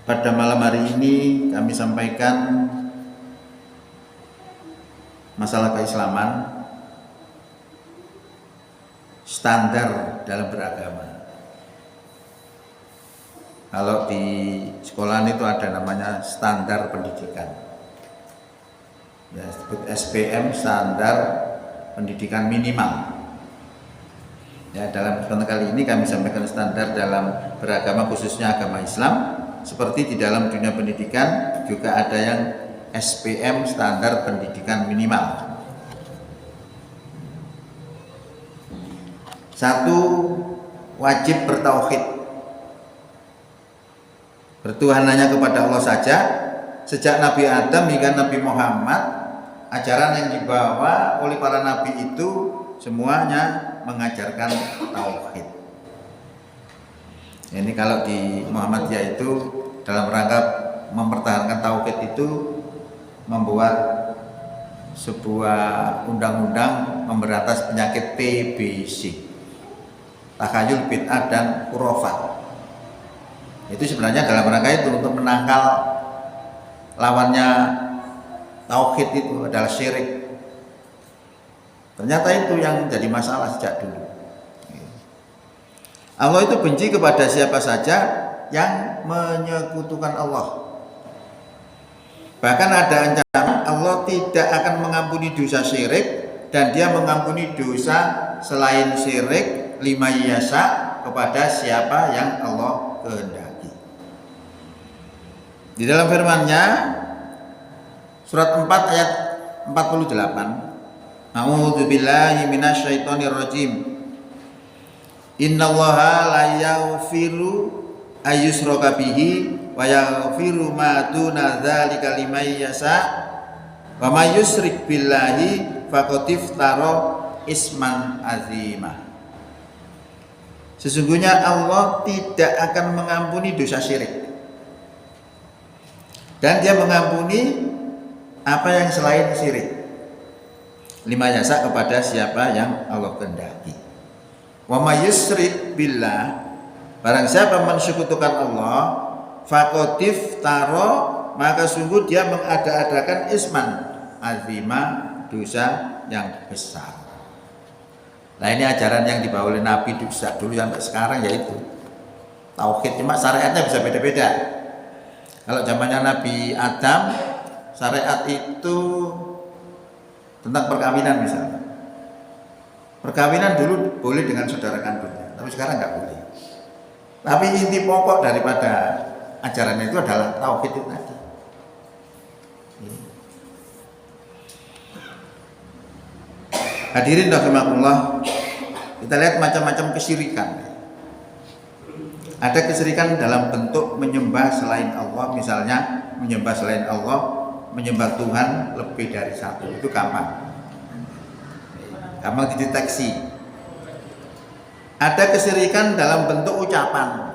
Pada malam hari ini kami sampaikan masalah keislaman, standar dalam beragama. Kalau di sekolah itu ada namanya standar pendidikan, ya, disebut SPM, standar pendidikan minimal. Ya, dalam kesempatan kali ini kami sampaikan standar dalam beragama, khususnya agama Islam. Seperti di dalam dunia pendidikan juga ada yang SPM, standar pendidikan minimal. Satu, wajib bertauhid, bertuhan hanya kepada Allah saja. Sejak Nabi Adam hingga Nabi Muhammad, ajaran yang dibawa oleh para nabi itu semuanya mengajarkan tauhid. Ini kalau di Muhammadiyah itu dalam rangka mempertahankan tauhid itu membuat sebuah undang-undang memberantas penyakit TBC, takhayul, bid'ah, dan khurafat. Itu sebenarnya dalam rangka itu untuk menangkal lawannya tauhid itu adalah syirik. Ternyata itu yang jadi masalah sejak dulu. Allah itu benci kepada siapa saja yang menyekutukan Allah. Bahkan ada ancaman Allah tidak akan mengampuni dosa syirik, dan Dia mengampuni dosa selain syirik lima yasa kepada siapa yang Allah kehendaki. Di dalam firman-Nya surat 4 ayat 48, A'udzubillahi minasyaitonirrajim. Innallaha la yaghfiru ayyushraka bihi wa yaghfiru ma duna dzalika liman yasha wa may yusyrik billahi faqad iftara isman azima. Sesungguhnya Allah tidak akan mengampuni dosa syirik, dan Dia mengampuni apa yang selain syirik lima yasa kepada siapa yang Allah kehendaki. Wa may yusyrik billah, barang siapa mensekutukan Allah, faqad iftara, maka sungguh dia mengada-adakan isman azima, dosa yang besar. Nah, ini ajaran yang dibawa oleh Nabi sejak dulu sampai sekarang, yaitu tauhid. Cuma syariatnya bisa beda-beda. Kalau zamannya Nabi Adam, syariat itu tentang perkawinan misalnya. Perkawinan dulu boleh dengan saudara kandungnya, tapi sekarang nggak boleh. Tapi inti pokok daripada ajaran itu adalah tauhid itu tadi. Hadirin rahimakumullah, kita lihat macam-macam kesyirikan. Ada kesyirikan dalam bentuk menyembah selain Allah, misalnya menyembah selain Allah, menyembah Tuhan lebih dari satu. Itu gampang dideteksi. Ada kesyirikan dalam bentuk ucapan.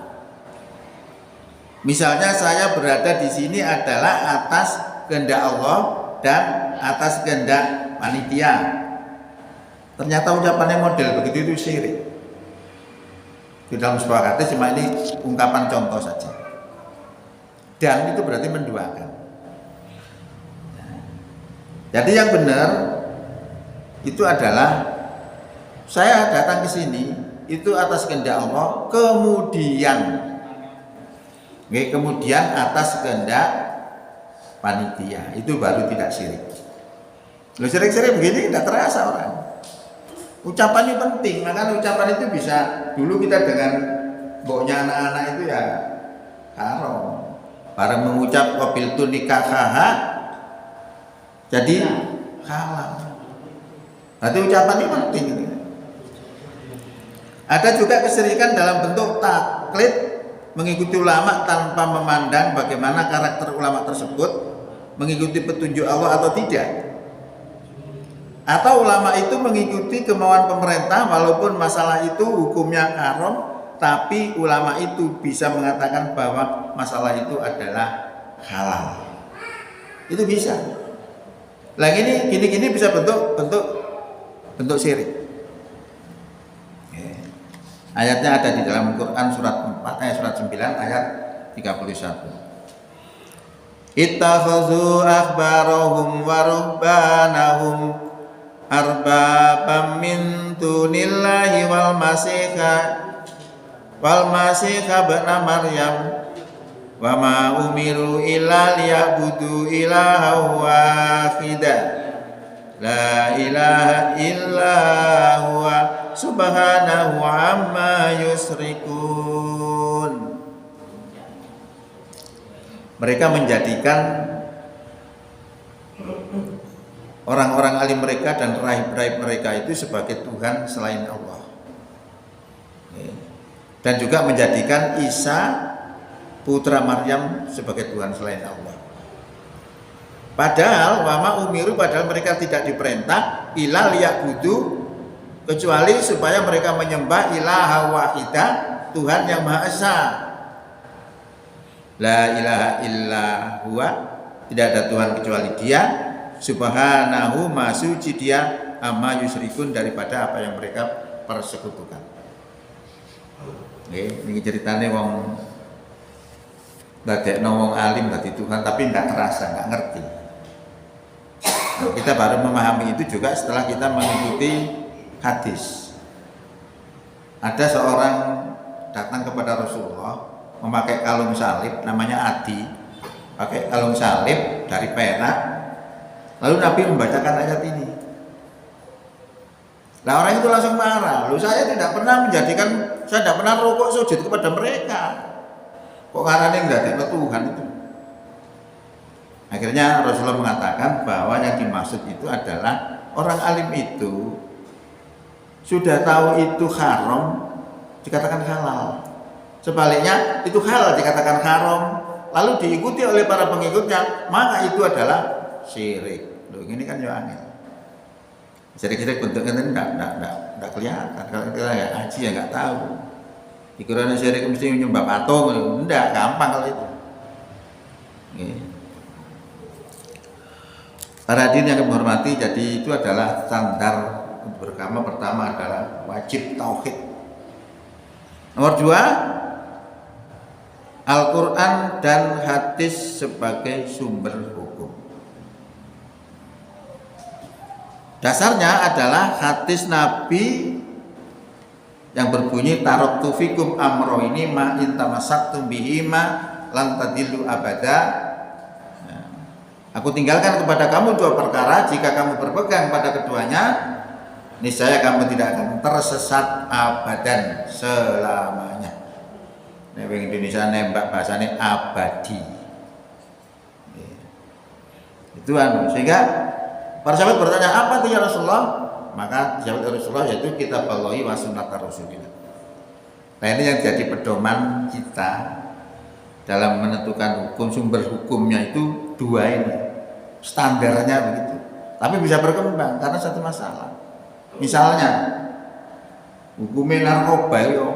Misalnya saya berada di sini adalah atas kehendak Allah dan atas kehendak panitia. Ternyata ucapannya model begitu, itu syirik. Di dalam sebuah kata, cuma ini ungkapan contoh saja. Dan itu berarti menduakan. Jadi yang benar itu adalah saya datang ke sini itu atas kehendak Allah, kemudian atas kehendak panitia, itu baru tidak syirik. Loh, syirik-syirik begini tidak terasa orang. Ucapannya penting, maka ucapan itu bisa, dulu kita dengan mboknya anak-anak itu ya haram. Bareng mengucap qabiltu nikahaha jadi halal. Berarti ucapan ini penting. Ada juga kesyirikan dalam bentuk taklid, mengikuti ulama tanpa memandang bagaimana karakter ulama tersebut, mengikuti petunjuk Allah atau tidak. Atau ulama itu mengikuti kemauan pemerintah walaupun masalah itu hukumnya haram, tapi ulama itu bisa mengatakan bahwa masalah itu adalah halal. Itu bisa. Lah ini gini-gini bisa bentuk syirik. Ayatnya ada di dalam Quran surat 4 ayat surat 9 ayat 31. Ittakhadhu akhbarahum wa ruhbanahum arbabam min dunillahi wal masihha ibna Maryam wa ma umiru illa liya'budu ilaha wahida la ilaha illa huwa subhanahu amma yusrikun. Mereka menjadikan orang-orang alim mereka dan rahib-rahib mereka itu sebagai Tuhan selain Allah, dan juga menjadikan Isa putra Maryam sebagai Tuhan selain Allah. Padahal wama umiru, padahal mereka tidak diperintah ila liya'budu, kecuali supaya mereka menyembah ilaha wahida, Tuhan yang Maha Esa. La ilaha illa huwa, tidak ada Tuhan kecuali Dia, subhanahu, maha suci Dia, amma yusrikun, daripada apa yang mereka persekutukan. Ini ceritanya wong dadekno wong alim dadi Tuhan tapi nggak terasa, nggak ngerti. Kita baru memahami itu juga setelah kita mengikuti hadis. Ada seorang datang kepada Rasulullah memakai kalung salib, namanya Adi, pakai kalung salib dari perak. Lalu Nabi membacakan ayat ini. Nah, orang itu langsung marah. Loh, saya tidak pernah rukuk sujud kepada mereka. Kok ngarane enggak ada Tuhan itu? Akhirnya Rasulullah mengatakan bahwa yang dimaksud itu adalah orang alim itu sudah tahu itu haram dikatakan halal. Sebaliknya itu halal dikatakan haram, lalu diikuti oleh para pengikutnya, maka itu adalah syirik. Loh, ini kan ya angel. Syirik bentuknya enggak kelihatan. Kalau kita nggak ngaji ya nggak tahu. Dikira syirik mesti menyembah patung, enggak, gampang kalau itu. Para hadirin yang kami hormati, jadi itu adalah standar beragama. Pertama adalah wajib tauhid. Nomor 2, Al-Quran dan hadis sebagai sumber hukum. Dasarnya adalah hadis Nabi yang berbunyi taraktu fikum amroini ma in tamassaktum bihima lan tadillu abada. Aku tinggalkan kepada kamu 2 perkara, jika kamu berpegang pada keduanya, niscaya kamu tidak akan tersesat abadan, selamanya. Nek wong Indonesia nembak bahasane abadi. Itu sehingga para sahabat bertanya, apa itu ya Rasulullah? Maka jawab Rasulullah yaitu kitab Allah wa sunnah Rasulillah. Nah, ini yang jadi pedoman kita dalam menentukan hukum. Sumber hukumnya itu 2 ini, standarnya begitu. Tapi bisa berkembang karena satu masalah. Misalnya hukumnya narkoba itu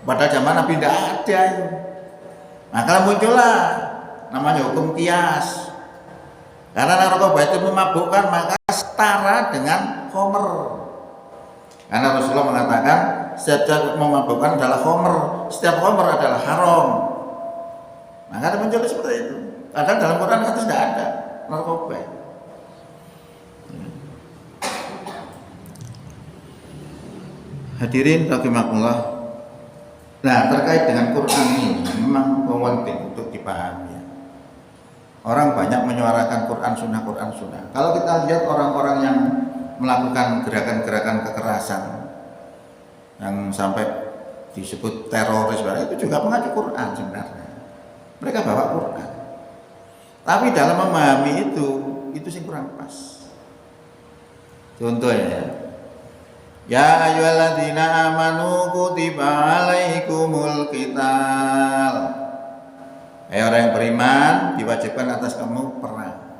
pada zaman Nabi tidak ada itu. Nah, kalau muncullah namanya hukum kias. Karena narkoba itu memabukkan, maka setara dengan khomer. Karena Rasulullah mengatakan setiap memabukkan adalah khomer, setiap khomer adalah haram. Maka muncul seperti itu. Padahal dalam Quran itu tidak ada narkoba. Hadirin rahimakumullah. Nah, terkait dengan Quran ini memang penting untuk dipahami. Orang banyak menyuarakan Quran Sunnah. Kalau kita lihat orang-orang yang melakukan gerakan-gerakan kekerasan yang sampai disebut teroris, itu juga mengacu Quran sebenarnya. Mereka bawa Quran. Tapi dalam memahami itu sih kurang pas. Contohnya, ya ayyuhalladzina amanu kutiba alaikumul qital. Orang yang beriman diwajibkan atas kamu perang.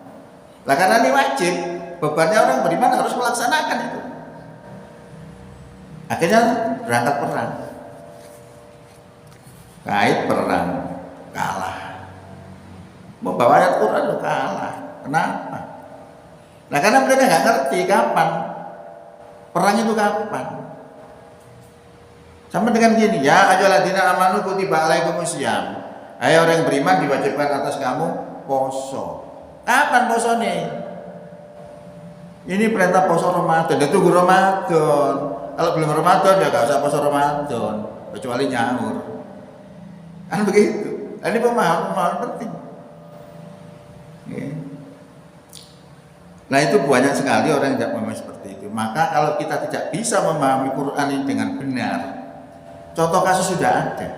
Lah karena ini wajib, bebannya orang beriman harus melaksanakan itu. Akhirnya berangkat perang. Kait perang, kalah. Mau bawa ayat Quran lo kalah. Kenapa? Nah, karena mereka nggak ngerti kapan perang itu kapan. Sama dengan gini, ya ayyuhalladzina amanu kutiba alaikumus syiyam. Hai orang yang beriman, diwajibkan atas kamu poso. Kapan poso nih? Ini perintah poso Ramadan, dia tunggu Ramadan. Kalau belum Ramadan ya gak usah poso Ramadan, kecuali nyaur. Kan begitu. Ini pemahaman penting. Nah itu banyak sekali orang yang tidak memahami seperti itu. Maka kalau kita tidak bisa memahami Quran ini dengan benar, contoh kasus sudah ada.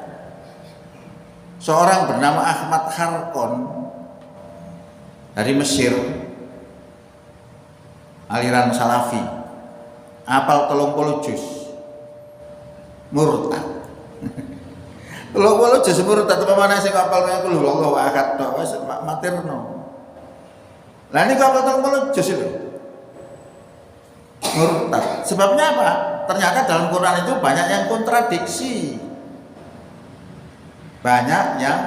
Seorang bernama Ahmad Kharqon dari Mesir, aliran Salafi, apal 30 juz, murtad. 30 juz murtad apa mana sing apal kaya kulo Allah akad tok wis matirno. Lah ini kok 30 juz itu murtad. Sebabnya apa? Ternyata dalam Quran itu banyak yang kontradiksi, banyak yang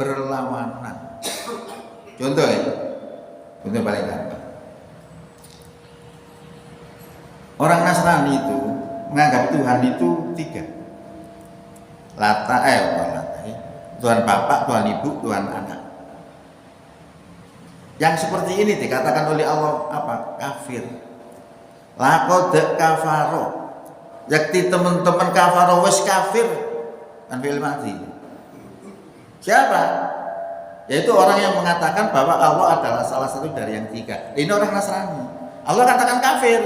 berlawanan. Contoh ya, contoh paling gampang. Orang Nasrani itu menganggap Tuhan itu 3. Tuhan Bapak, Tuhan Ibu, Tuhan Anak. Yang seperti ini dikatakan oleh Allah apa? Kafir. Laqad kafaro. Yakti teman-teman kafaro wis kafir kan fi'il madhi. Siapa? Yaitu orang yang mengatakan bahwa Allah adalah salah satu dari yang 3. Ini orang Nasrani. Allah katakan kafir.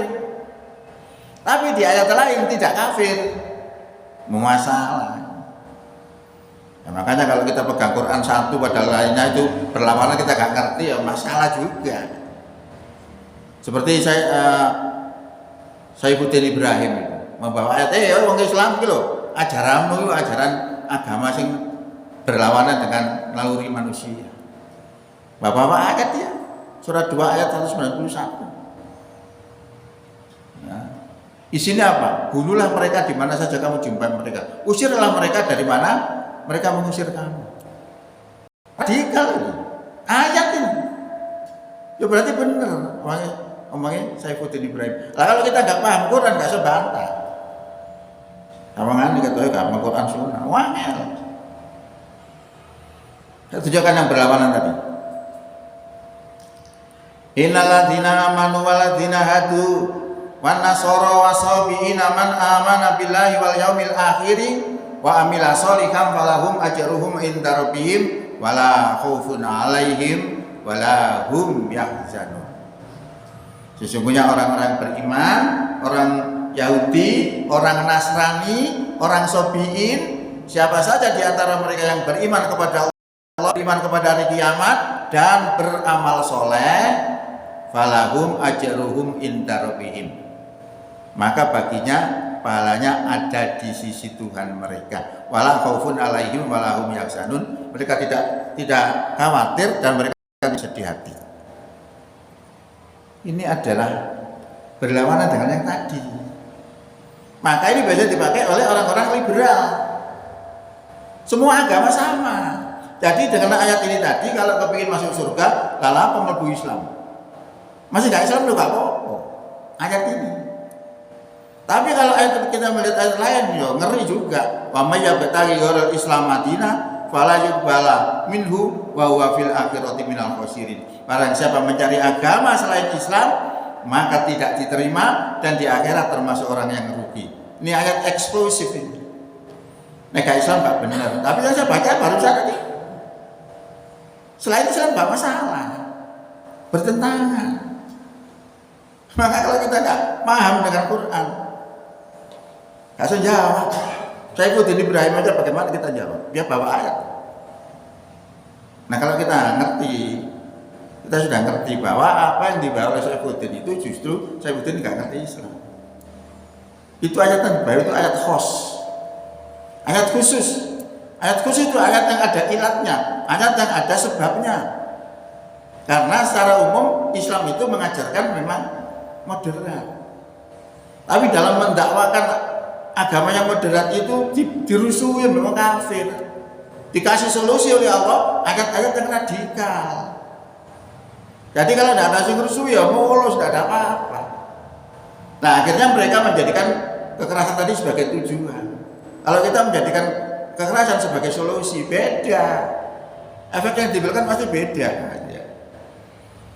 Tapi di ayat lain tidak kafir. Masalah. Ya, makanya kalau kita pegang Quran satu padahal lainnya itu berlawanan, kita gak ngerti ya masalah juga. Seperti Saifuddin Ibrahim itu membawa ayat orang Islam gitu, ajaranmu itu ajaran agama sing berlawanan dengan naluri manusia. Bapak-bapak ayat ya, surat 2 ayat 191. Nah, isinya apa? Bunuhlah mereka di mana saja kamu jumpai mereka. Usirlah mereka dari mana mereka mengusir kamu. Radikal itu ayat ini. Ya berarti benar omongnya Saifuddin Ibrahim. Lah kalau kita nggak paham Quran nggak bisa bantah. Awangan dikatakan nggak paham Quran Sunnah. Wangel. Saya tunjukkan yang berlawanan tadi. Innalladzina amanu walladzina hadu wan nasara wasabiina man amana billahi wal yaumil akhir wa amila sholihan falahum ajruhum inda rabbihim wala khaufun alaihim wala hum yahzanun. Sesungguhnya orang-orang beriman, orang Yahudi, orang Nasrani, orang Sobiin, siapa saja di antara mereka yang beriman kepada Allah, beriman kepada hari kiamat dan beramal soleh, falahum ajruhum inda rabbihim, maka baginya pahalanya ada di sisi Tuhan mereka. Wala khaufun alaihim wala hum yahzanun. Mereka tidak khawatir dan mereka sedih hati. Ini adalah berlawanan dengan yang tadi. Maka ini biasa dipakai oleh orang-orang liberal. Semua agama sama. Jadi dengan ayat ini tadi, kalau kepingin masuk surga, lalu apa mlebu Islam? Masih nggak Islam juga apa-apa. Ayat ini. Tapi kalau ayat kita melihat ayat lain, ya ngeri juga. Wa may yabtaghi ghairal Islam madina fala yuqbala minhu wa huwa fil akhirati minal khasirin. Barang siapa mencari agama selain Islam, maka tidak diterima dan di akhirat termasuk orang yang rugi. Ini ayat eksklusif ini. Nega Islam nggak benar. Tapi yang saya baca barusan tadi, selain Islam nggak masalah, bertentangan. Maka kalau kita nggak paham dengan Quran, nggak usah jawab. Saifuddin Ibrahim aja bagaimana kita jawab? Dia bawa ayat. Nah kalau kita ngerti, kita sudah ngerti bahwa apa yang dibawa oleh Saifuddin itu justru Saifuddin nggak ngerti Islam. Itu ayat yang dibawa itu ayat khos, ayat khusus. Ayat khusus itu ayat yang ada ilatnya, ayat yang ada sebabnya. Karena secara umum Islam itu mengajarkan memang moderat. Tapi dalam mendakwakan agama yang moderat itu dirusui memang kafir. Dikasih solusi oleh Allah ayat-ayat yang radikal. Jadi kalau tidak ada yang rusui ya mulus, tidak ada apa-apa. Nah akhirnya mereka menjadikan kekerasan tadi sebagai tujuan. Kalau kita menjadikan kekerasan sebagai solusi, beda. efek yang diberikan pasti beda ya.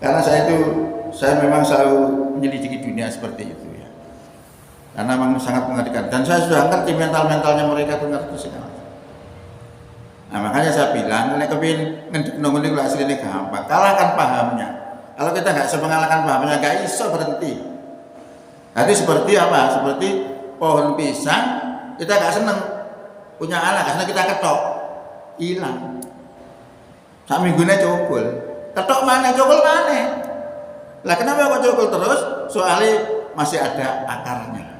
Karena saya memang selalu menyelidiki dunia seperti itu ya. Karena memang sangat mengerikan dan saya sudah ngerti mentalnya mereka itu ngerti sekali. Nah makanya saya bilang, nek kepin ngendek nongol niku asline gampang, kalahkan pahamnya. Kalau kita nggak bisa mengalahkan pahamnya, nggak iso berhenti. Jadi seperti apa? Seperti pohon pisang, kita nggak seneng punya anak, karena kita ketok, hilang. Sak minggune cokol, ketok mana, cokol mana? Lah kenapa kok cokol terus? Soalnya masih ada akarnya.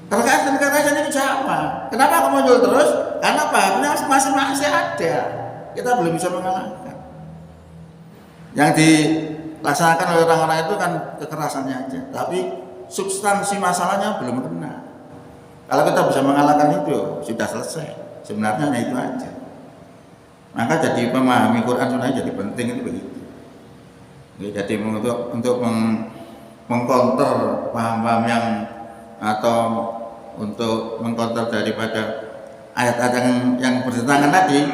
Karena itu sama. Kenapa kamu muncul terus? Karena pahamnya masih ada. Kita belum bisa mengalahkan. Yang dilaksanakan oleh orang-orang itu kan kekerasannya aja, tapi substansi masalahnya belum kena. Kalau kita bisa mengalahkan itu, sudah selesai. Sebenarnya hanya itu aja. Maka jadi memahami Quran Sunnah jadi penting itu begitu. Jadi untuk mengkonter paham-paham yang atau untuk mengkonter daripada ayat-ayat yang bertentangan tadi,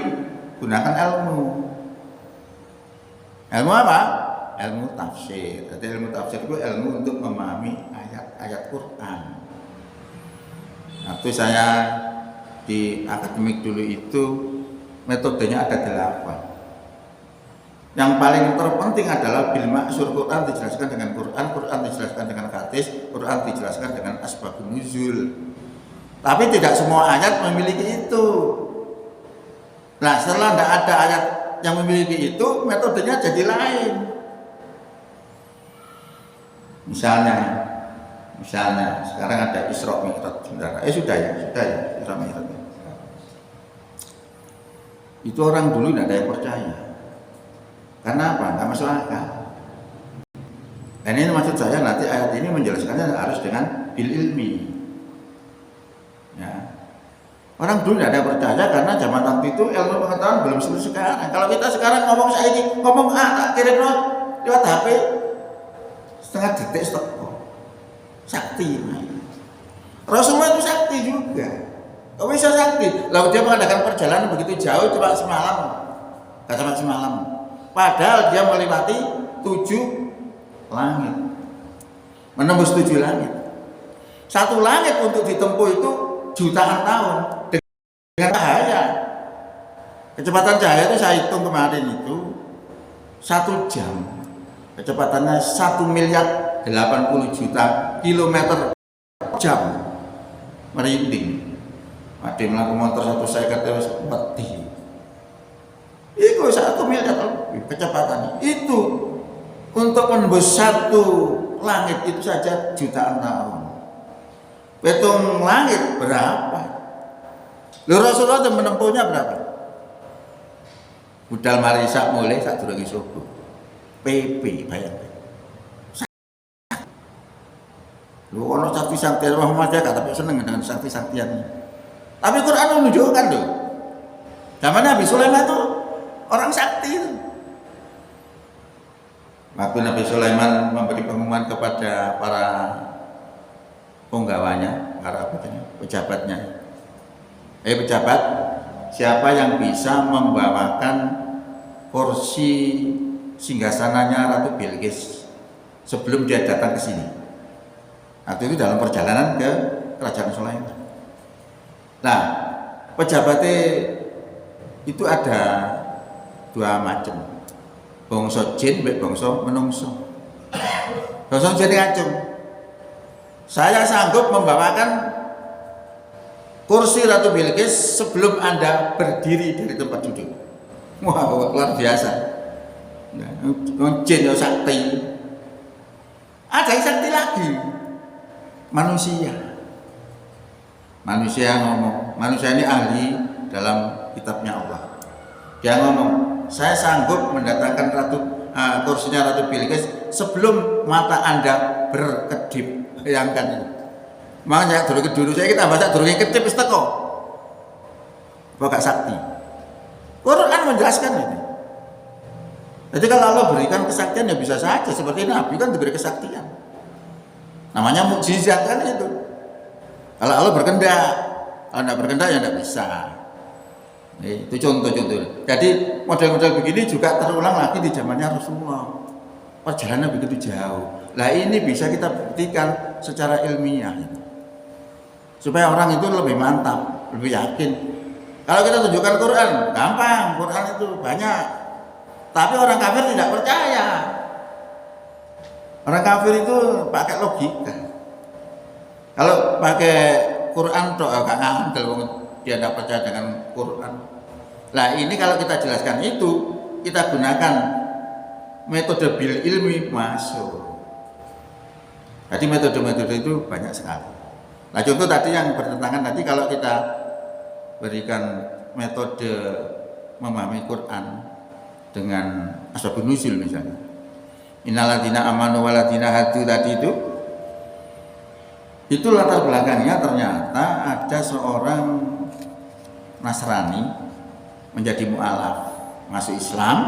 gunakan ilmu. Ilmu apa? Ilmu tafsir. Jadi ilmu tafsir itu ilmu untuk memahami ayat-ayat Quran. Waktu saya di akademik dulu itu metodenya ada 8. Yang paling terpenting adalah bil maksur, Quran dijelaskan dengan Quran, Quran dijelaskan dengan hadis, Quran dijelaskan dengan asbabun nuzul. Tapi tidak semua ayat memiliki itu. Nah, setelah tidak ada ayat yang memiliki itu, metodenya jadi lain. Misalnya sekarang ada Isra Mi'raj, sudah ya Isra Mi'raj. Itu orang dulu tidak ada yang percaya. Karena apa? Nggak masuk akal. Dan ini maksud saya nanti ayat ini menjelaskannya harus dengan bil ilmi. Ya. Orang dulu tidak ada yang percaya karena zaman waktu itu ilmu pengetahuan belum seperti sekarang. Kalau kita sekarang ngomong tak kirim lewat HP setengah detik stop. Sakti. Rasulullah itu sakti juga. Kok bisa sakti? Lalu dia mengadakan perjalanan begitu jauh cuma semalam. Gak cuma semalam. Padahal dia melewati 7 langit. Menembus 7 langit. Satu langit untuk ditempuh itu jutaan tahun dengan cahaya. Kecepatan cahaya itu saya hitung kemarin itu 1 jam. Kecepatannya 1.080.000.000 kilometer per jam. Merinding. Ada melaku motor 1 second terus mati. Itu 1 miliar lebih kecepatannya. Itu untuk menembus 1 langit itu saja jutaan tahun. Hitung langit berapa? Lalu Rasulullah itu menempuhnya berapa? Budal marisa mulai saat durunge subuh. PP bayangkan. Lu ono sakti-saktian Muhammadiyah tapi seneng dengan sakti-saktian. Tapi Quran menunjukkan tuh. Zaman Nabi Sulaiman itu orang sakti itu. Waktu Nabi Sulaiman memberi pengumuman kepada para penggawanya, para pejabatnya. Pejabat, siapa yang bisa membawakan kursi singgasananya Ratu Bilqis sebelum dia datang ke sini? Waktu itu dalam perjalanan ke kerajaan Sulaiman. Nah, pejabatnya itu ada 2 macam, bangsa jin dan bangsa menungso. Bangsa jin ngacung, saya sanggup membawakan kursi Ratu Bilqis sebelum Anda berdiri dari tempat duduk. Wah, luar biasa. Jin ya sakti. Ada yang sakti lagi, manusia ngomong, manusia ini ahli dalam kitabnya Allah. Dia ngomong, saya sanggup mendatangkan kursinya Ratu Bilqis sebelum mata Anda berkedip. Bayangkan itu. Makanya dulu saya kita baca dulu kedip wis teko. Kok gak sakti? Quran menjelaskan ini. Jadi kalau Allah berikan kesaktian ya bisa saja seperti Nabi kan diberi kesaktian. Namanya mukjizat kan itu. Kalau Allah berkehendak, kalau tidak berkehendak ya tidak bisa. Itu contoh-contoh. Jadi model-model begini juga terulang lagi di zamannya Rasulullah. Perjalanan begitu jauh. Nah ini bisa kita buktikan secara ilmiah. Supaya orang itu lebih mantap, lebih yakin. Kalau kita tunjukkan Quran, gampang. Quran itu banyak. Tapi orang kafir tidak percaya. Orang kafir itu pakai logika. Kalau pakai Quran toh gak ngandel, dia tidak percaya dengan Quran. Nah ini kalau kita jelaskan itu, kita gunakan metode bil ilmi masuk. Jadi metode-metode itu banyak sekali. Nah contoh tadi yang bertentangan tadi, kalau kita berikan metode memahami Quran dengan asbabun nuzul misalnya, innalladzina amanu walladzina hadu tadi itu latar belakangnya ternyata ada seorang Nasrani menjadi mu'alaf, masuk Islam,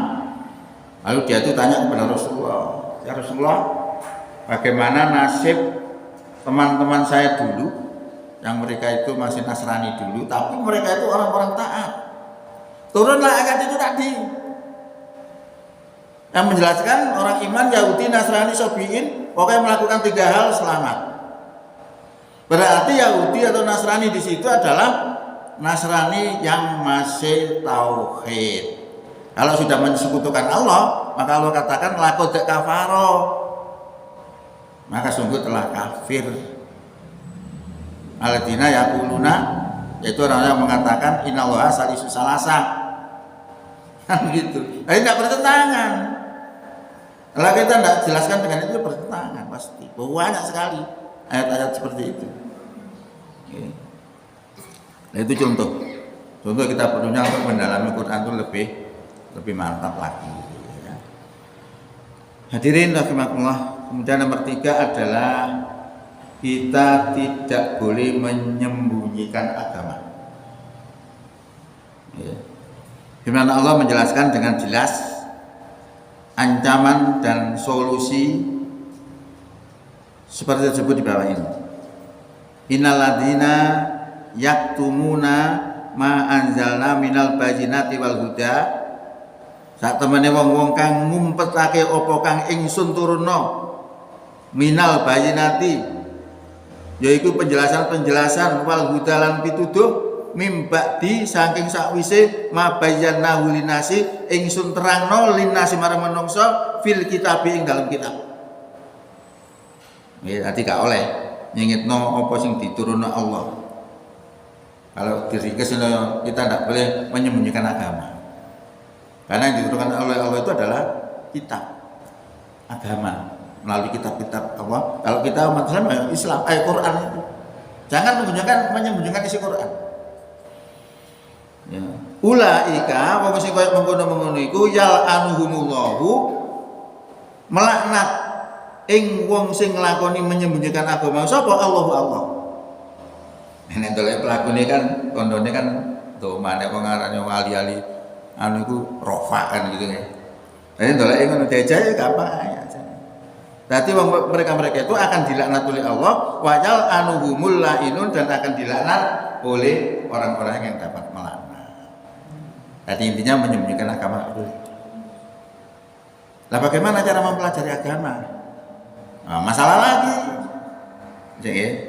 lalu dia itu tanya kepada Rasulullah, ya Rasulullah, bagaimana nasib teman-teman saya dulu yang mereka itu masih Nasrani dulu, tapi mereka itu orang-orang taat. Turunlah ayat itu tadi yang menjelaskan orang iman Yahudi, Nasrani, Sabiin pokoknya melakukan 3 hal selamat. Berarti Yahudi atau Nasrani di situ adalah Nasrani yang masih tauhid. Kalau sudah mensekutukan Allah, maka Allah katakan laqad kafaro, maka sungguh telah kafir. Alladzina yaquluna, yaitu orang yang mengatakan innallaha salisu salasa. Kan gitu. Ini tidak bertentangan. Kalau kita tidak jelaskan dengan itu bertentangan pasti. Banyak sekali ayat-ayat seperti itu. Nah itu contoh kita perlunya untuk mendalami Quran itu lebih mantap lagi. Hadirin rahimakumullah. Kemudian nomor 3 adalah kita tidak boleh menyembunyikan agama. Di mana Allah menjelaskan dengan jelas ancaman dan solusi seperti tersebut di bawah ini. Innalladzina yaktumuna ma anzalna minal bayyinati wal huda, sak temene wong-wong kang ngumpetake apa kang ingsun turunno minal bayyinati, yaiku penjelasan-penjelasan wal huda lan pituduh mimba'di saking sakwise ma bayyana linasi ingsun terangno linasi marang manungsa fil kitab ing dalam kitab. Nggih, dadi gak oleh nyingitno apa sing diturunno Allah. Kalau diringkes kita tidak boleh menyembunyikan agama. Karena yang diturunkan oleh Allah itu adalah kitab agama melalui kitab-kitab Allah. Kalau kita umat Islam, Quran itu jangan menyembunyikan isi Quran. Ya. Ulaika wong sing koyo mengkono-mengkono iku yal anuhumullahu, melaknat ing wong sing nglakoni menyembunyikan agama. Sapa? Allahu Allah. Nek dolek pelakune kan kondone kan domane wong arane wali-wali anu iku rofa kan gitu ya. Nek dolek ngono diajae gampang ya. Berarti mereka itu akan dilaknat oleh Allah, wajal anuhumul lainun, dan akan dilaknat oleh orang-orang yang dapat melaknat. Jadi intinya menyembunyikan agama itu. Lah bagaimana cara mempelajari agama? Nah, masalah lagi. Jadi